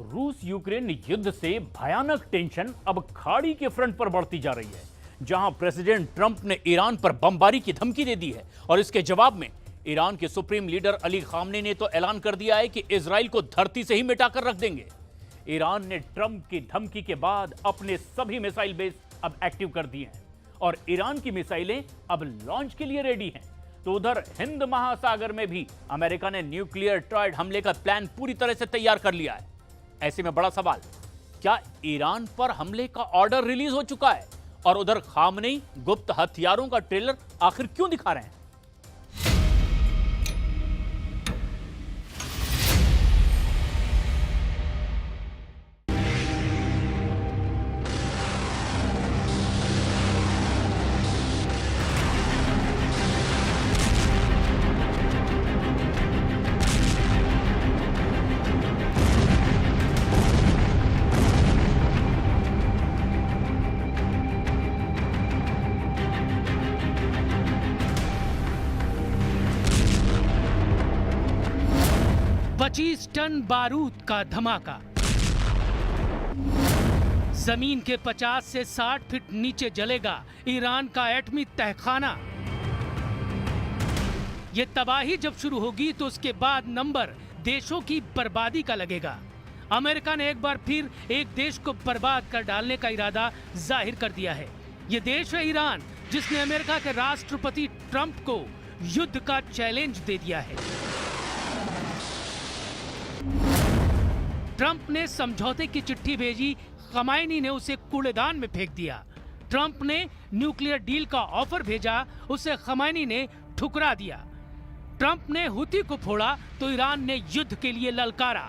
रूस यूक्रेन युद्ध से भयानक टेंशन अब खाड़ी के फ्रंट पर बढ़ती जा रही है, जहां प्रेसिडेंट ट्रंप ने ईरान पर बमबारी की धमकी दे दी है और इसके जवाब में ईरान के सुप्रीम लीडर अली खामनेई ने तो ऐलान कर दिया है कि इजराइल को धरती से ही मिटाकर रख देंगे। ईरान ने ट्रंप की धमकी के बाद अपने सभी मिसाइल बेस अब एक्टिव कर दिए हैं और ईरान की मिसाइलें अब लॉन्च के लिए रेडी हैं। तो उधर हिंद महासागर में भी अमेरिका ने न्यूक्लियर ट्रायड हमले का प्लान पूरी तरह से तैयार कर लिया है। ऐसे में बड़ा सवाल, क्या ईरान पर हमले का ऑर्डर रिलीज हो चुका है? और उधर खामनेई गुप्त हथियारों का ट्रेलर आखिर क्यों दिखा रहे हैं? पच्चीस टन बारूद का धमाका। जमीन के 50 से 60 फीट नीचे जलेगा ईरान का एटमी तहखाना। ये तबाही जब शुरू होगी तो उसके बाद नंबर देशों की बर्बादी का लगेगा। अमेरिका ने एक बार फिर एक देश को बर्बाद कर डालने का इरादा जाहिर कर दिया है। ये देश है ईरान, जिसने अमेरिका के राष्ट्रपति ट्रंप को युद्ध का चैलेंज दे दिया है। ट्रंप ने समझौते की चिट्ठी भेजी, खमैनी ने उसे कूड़ेदान में फेंक दिया। ट्रंप ने न्यूक्लियर डील का ऑफर भेजा, उसे खमैनी ने ठुकरा दिया। ट्रंप ने हुती को फोड़ा तो ईरान ने युद्ध के लिए ललकारा।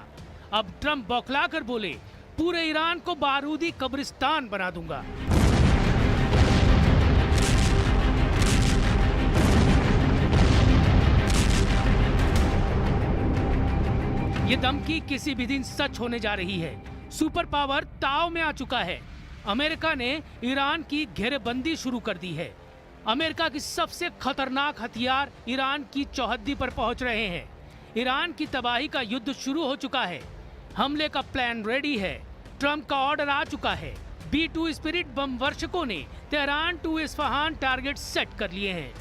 अब ट्रंप बौखलाकर बोले, पूरे ईरान को बारूदी कब्रिस्तान बना दूंगा। ये धमकी किसी भी दिन सच होने जा रही है। सुपर पावर ताव में आ चुका है। अमेरिका ने ईरान की घेरेबंदी शुरू कर दी है। अमेरिका की सबसे खतरनाक हथियार ईरान की चौहद्दी पर पहुंच रहे हैं। ईरान की तबाही का युद्ध शुरू हो चुका है। हमले का प्लान रेडी है। ट्रंप का ऑर्डर आ चुका है। B-2 स्पिरिट बम वर्षकों ने Tehran to Isfahan target set कर लिए हैं।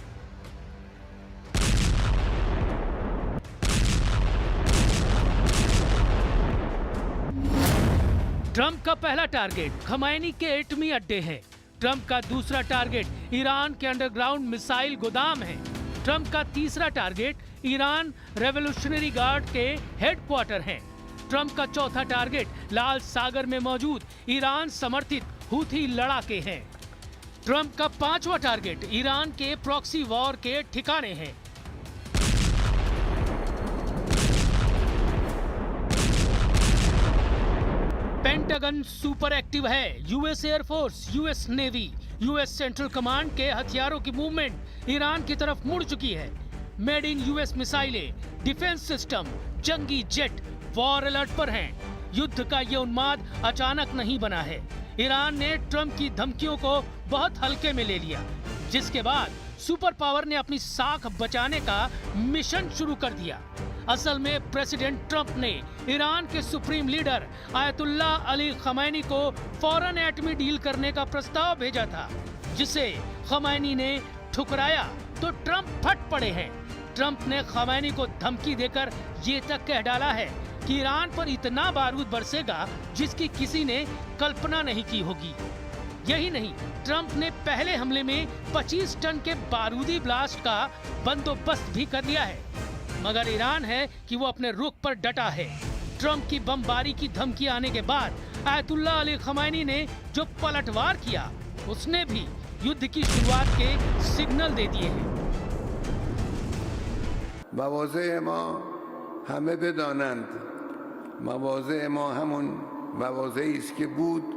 ट्रंप का पहला टारगेट खमैनी के एटमी अड्डे है। ट्रंप का दूसरा टारगेट ईरान के अंडरग्राउंड मिसाइल गोदाम है। ट्रंप का तीसरा टारगेट ईरान रेवोल्यूशनरी गार्ड के हेडक्वार्टर हैं। ट्रंप का चौथा टारगेट लाल सागर में मौजूद ईरान समर्थित हुथी लड़ाके हैं। ट्रंप का पांचवा टारगेट ईरान के प्रॉक्सी वॉर के ठिकाने हैं। पेंटागन सुपर एक्टिव है। US air force, US navy, US central command के हथियारों की मूवमेंट ईरान की तरफ मुड़ चुकी है। मेड इन यूएस मिसाइलें, डिफेंस सिस्टम, जंगी जेट वॉर अलर्ट पर हैं। युद्ध का ये उन्माद अचानक नहीं बना है। ईरान ने ट्रंप की धमकियों को बहुत हल्के में ले लिया, जिसके बाद सुपर पावर ने अपनी साख बचाने का मिशन शुरू कर दिया। असल में प्रेसिडेंट ट्रंप ने ईरान के सुप्रीम लीडर आयतुल्लाह अली खमैनी को फौरन एटमी डील करने का प्रस्ताव भेजा था, जिसे खमैनी ने ठुकराया तो ट्रंप फट पड़े हैं। ट्रंप ने खमैनी को धमकी देकर ये तक कह डाला है कि ईरान पर इतना बारूद बरसेगा जिसकी किसी ने कल्पना नहीं की होगी। यही नहीं, ट्रंप ने पहले हमले में 25 टन के बारूदी ब्लास्ट का बंदोबस्त भी कर लिया है। मगर ईरान है कि वो अपने रुख पर डटा है। ट्रंप की बमबारी की धमकी आने के बाद आयतुल्लाह अली खमैनी ने जो पलटवार किया, उसने भी युद्ध की शुरुआत के सिग्नल दे दिए हैं। मवाज़े मा हमें बेदानंद, मवाज़े मा हमन मवाज़े इसके बूद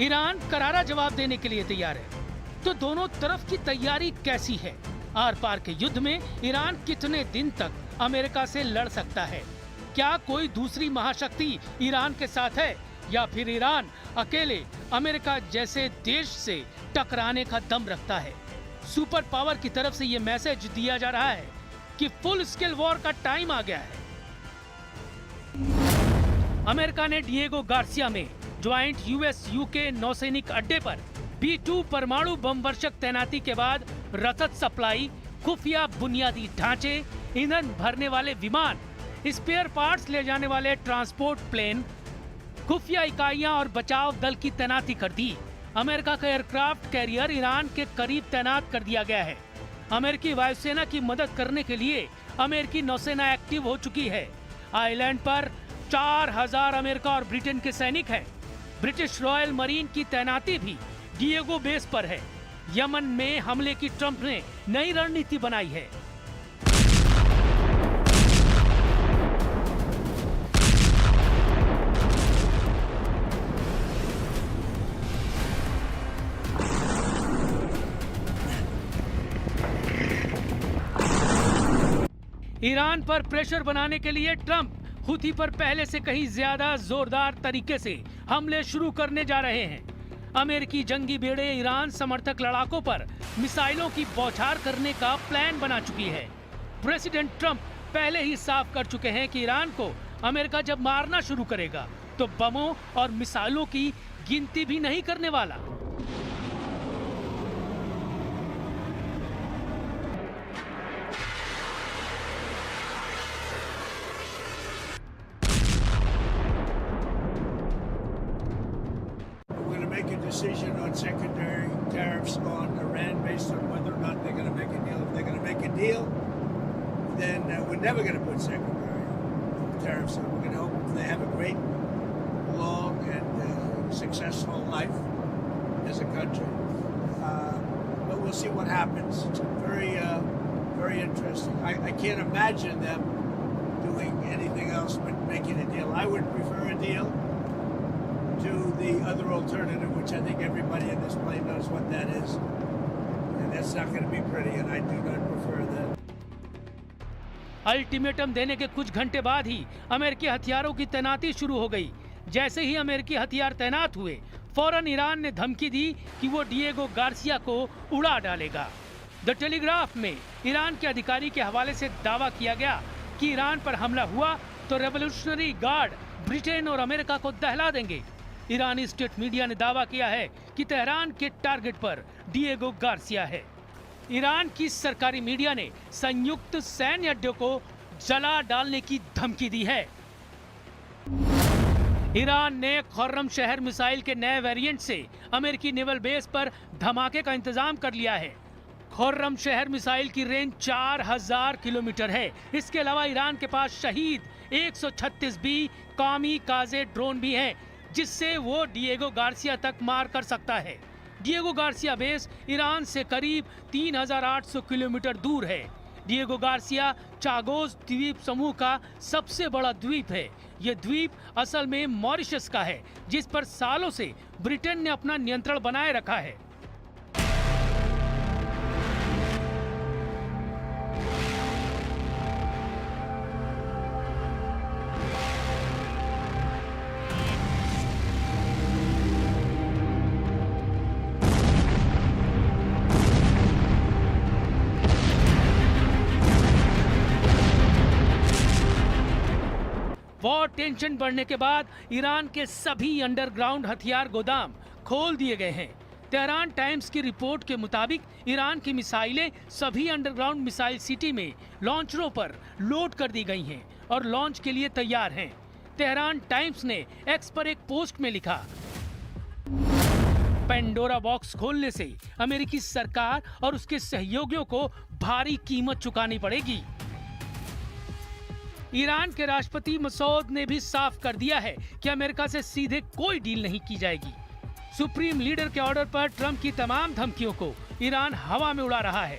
ईरान करारा जवाब देने के लिए तैयार है। तो दोनों तरफ की तैयारी कैसी है? आर पार के युद्ध में ईरान कितने दिन तक अमेरिका से लड़ सकता है? क्या कोई दूसरी महाशक्ति ईरान के साथ है या फिर ईरान अकेले अमेरिका जैसे देश से टकराने का दम रखता है? सुपर पावर की तरफ से ये मैसेज दिया जा रहा है कि फुल स्केल वॉर का टाइम आ गया है। अमेरिका ने डिएगो गार्सिया में ज्वाइंट यूएस यूके नौसैनिक अड्डे पर B-2 परमाणु बम वर्षक तैनाती के बाद रसद सप्लाई, खुफिया बुनियादी ढांचे, ईंधन भरने वाले विमान, स्पेयर पार्ट्स ले जाने वाले ट्रांसपोर्ट प्लेन, खुफिया इकाइयां और बचाव दल की तैनाती कर दी। अमेरिका का एयरक्राफ्ट कैरियर ईरान के करीब तैनात कर दिया गया है। अमेरिकी वायुसेना की मदद करने के लिए अमेरिकी नौसेना एक्टिव हो चुकी है। आइलैंड पर 4000 अमेरिका और ब्रिटेन के सैनिक हैं। ब्रिटिश रॉयल मरीन की तैनाती भी डिएगो बेस पर है। यमन में हमले की ट्रंप ने नई रणनीति बनाई है। ईरान पर प्रेशर बनाने के लिए ट्रंप हुथी पर पहले से कहीं ज्यादा जोरदार तरीके से हमले शुरू करने जा रहे हैं। अमेरिकी जंगी बेड़े ईरान समर्थक लड़ाकों पर मिसाइलों की बौछार करने का प्लान बना चुकी है। प्रेसिडेंट ट्रंप पहले ही साफ कर चुके हैं कि ईरान को अमेरिका जब मारना शुरू करेगा तो बमों और मिसाइलों की गिनती भी नहीं करने वाला। Decision on secondary tariffs on Iran based on whether or not they're going to make a deal. If they're going to make a deal, then we're never going to put secondary tariffs on. We're going to hope they have a great, long, and successful life as a country. But we'll see what happens. It's very, very interesting. I can't imagine them doing anything else but making a deal. I would prefer a deal to the other alternative, which I think everybody in this plane knows what that is. And that's not going to be pretty, and I do not prefer that. Ultimatum देने के कुछ घंटे बाद ही अमेरिकी हथियारों की तैनाती शुरू हो गई। जैसे ही अमेरिकी हथियार तैनात हुए, फौरन ईरान ने धमकी दी कि वो डिएगो गार्सिया को उड़ा डालेगा। द टेलीग्राफ में ईरान के अधिकारी के हवाले से दावा किया गया कि ईरान पर हमला हुआ तो रेवोल्यूशनरी गार्ड ब्रिटेन और अमेरिका को दहला देंगे। ईरानी स्टेट मीडिया ने दावा किया है कि तेहरान के टारगेट पर डिएगो गार्सिया है। ईरान की सरकारी मीडिया ने संयुक्त सैन्य अड्डे को जला डालने की धमकी दी है। ईरान ने खुर्रम शहर मिसाइल के नए वेरिएंट से अमेरिकी नेवल बेस पर धमाके का इंतजाम कर लिया है। खुर्रम शहर मिसाइल की रेंज 4000 किलोमीटर है। इसके अलावा ईरान के पास शहीद 136B कामिकाज़े ड्रोन भी हैं, जिससे वो डिएगो गार्सिया तक मार कर सकता है। डिएगो गार्सिया बेस ईरान से करीब 3800 किलोमीटर दूर है। डिएगो गार्सिया चागोस द्वीप समूह का सबसे बड़ा द्वीप है। ये द्वीप असल में मॉरिशस का है, जिस पर सालों से ब्रिटेन ने अपना नियंत्रण बनाए रखा है। वॉर टेंशन बढ़ने के बाद ईरान के सभी अंडरग्राउंड हथियार गोदाम खोल दिए गए हैं। तेहरान टाइम्स की रिपोर्ट के मुताबिक ईरान की मिसाइलें सभी अंडरग्राउंड मिसाइल सिटी में लॉन्चरों पर लोड कर दी गई हैं और लॉन्च के लिए तैयार हैं। तेहरान टाइम्स ने एक्स पर एक पोस्ट में लिखा, पेंडोरा बॉक्स खोलने से अमेरिकी सरकार और उसके सहयोगियों को भारी कीमत चुकानी पड़ेगी। ईरान के राष्ट्रपति मसूद ने भी साफ कर दिया है कि अमेरिका से सीधे कोई डील नहीं की जाएगी। सुप्रीम लीडर के ऑर्डर पर ट्रंप की तमाम धमकियों को ईरान हवा में उड़ा रहा है।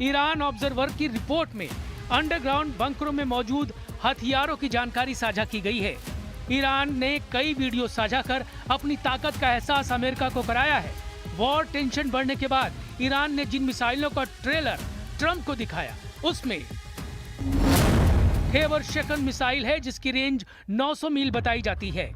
ईरान ऑब्जर्वर की रिपोर्ट में अंडरग्राउंड बंकरों में मौजूद हथियारों की जानकारी साझा की गई है। ईरान ने कई वीडियो साझा कर अपनी ताकत का एहसास अमेरिका को कराया है। वॉर टेंशन बढ़ने के बाद ईरान ने जिन मिसाइलों का ट्रेलर ट्रंप को दिखाया उसमें हेवर शेकन मिसाइल है जिसकी रेंज 900 मील बताई जाती है।